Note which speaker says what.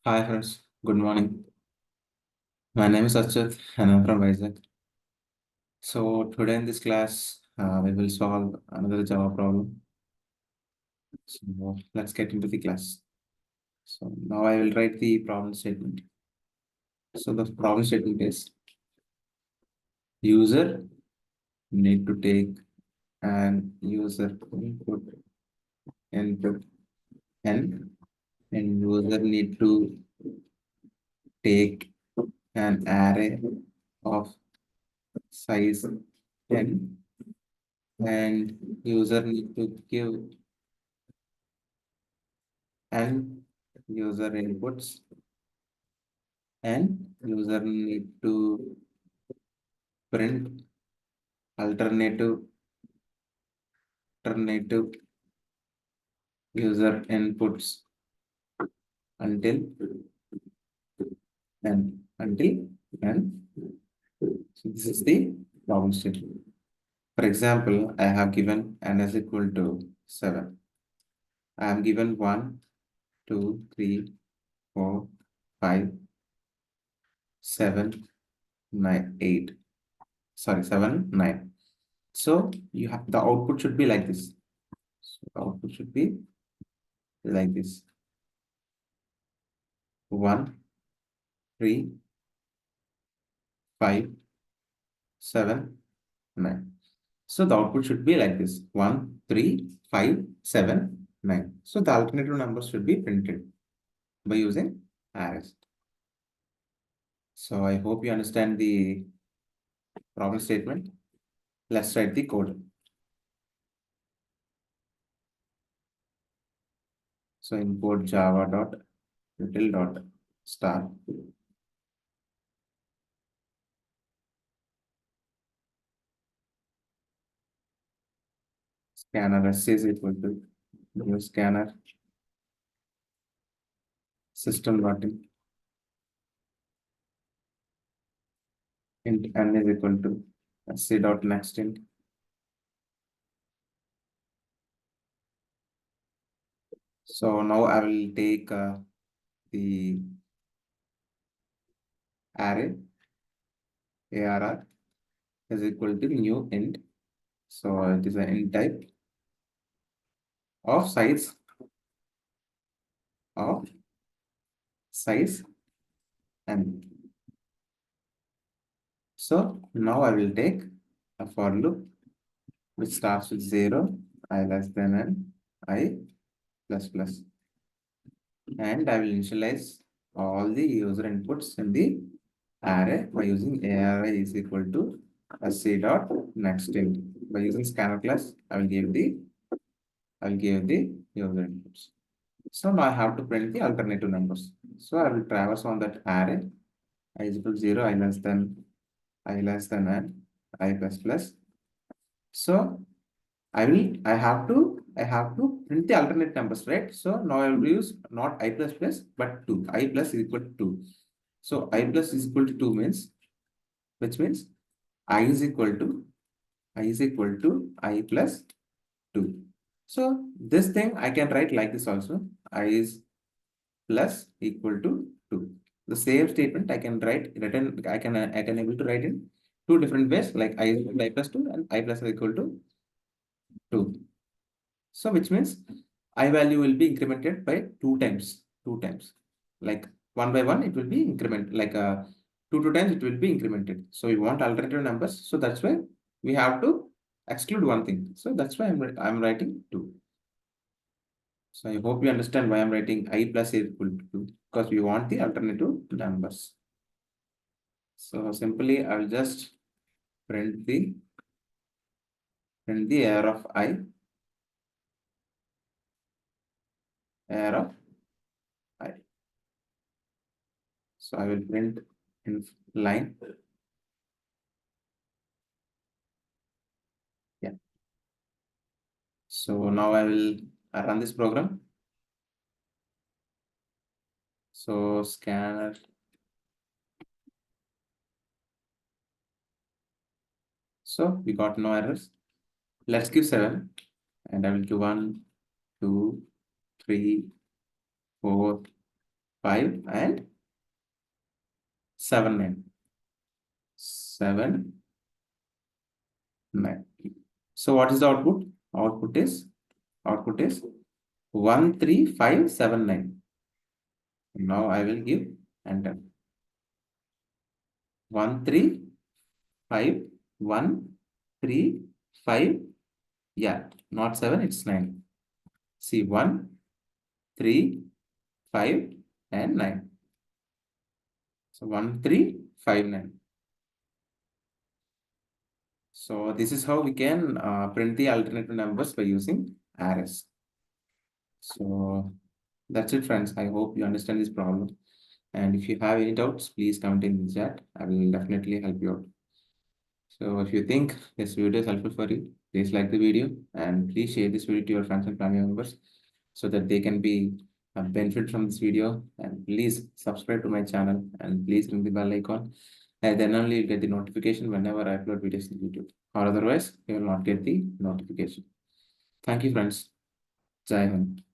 Speaker 1: Hi friends, good morning. My name is Achyut and I'm from Vizag. So today in this class, we will solve another Java problem. So let's get into the class. So now I will write the problem statement. So the problem statement is user need to take an user input n and user need to take an array of size 10 and user need to give and user inputs and user need to print alternative user inputs until and so this is the problem statement. For example, I have given n is equal to 7. I am given 1, 2, 3, 4, 5, 7, 9, 8. Sorry, 7, 9. So you have the output should be like this. So the output should be like this. 1, 3, 5, 7, 9. So the output should be like this 1, 3, 5, 7, 9. So the alternative numbers should be printed by using arrays. So I hope you understand the problem statement. Let's write the code. So import java.util.star. Scanner s is equal to new scanner system.in int n is equal to sc.nextInt. So now I will take the array arr is equal to new int. So it is an int type of of size n. So now I will take a for loop which starts with 0, I less than n, I plus plus. And I will initialize all the user inputs in the array by using array is equal to sc dot nextInt. By using scanner class, I will give the user inputs. So now I have to print the alternative numbers. So I will traverse on that array I is equal to 0, I less than n, I plus plus. So I have to print the alternate numbers, right? So now I will use not I plus plus, but 2. I plus is equal to 2. So I plus is equal to 2 means, which means I is equal to I plus 2. So this thing I can write like this also. I is plus equal to 2. The same statement I can I can able to write in two different ways, like I is equal to I plus 2 and I plus is equal to 2. So which means I value will be incremented by two times. Like one by one, it will be increment, like two times it will be incremented. So we want alternative numbers. So that's why we have to exclude one thing. So that's why I'm writing 2. So I hope you understand why I'm writing I plus is equal to 2, because we want the alternative numbers. So simply I will just print the array of I, array of I. So I will print in line. Yeah. So now I will run this program. So scanner. So we got no errors. Let's give 7 and I will give 1, 2, 3, 4, 5 and 7 9. 7 9. So what is the output? Output is 1 3 5 7 9. Now I will give enter. 1 3 5 1 3 5. Yeah, not 7, it's 9. See, 1 3 5 and 9. So 1 3 5 9. So this is how we can print the alternative numbers by using arrays. So that's it, friends. I hope you understand this problem. And if you have any doubts, please comment in the chat. I will definitely help you out. So if you think this video is helpful for you, please like the video and please share this video to your friends and family members so that they can be benefit from this video. And please subscribe to my channel and please ring the bell icon. And then only you get the notification whenever I upload videos in YouTube. Or otherwise, you will not get the notification. Thank you, friends. Jai Hind.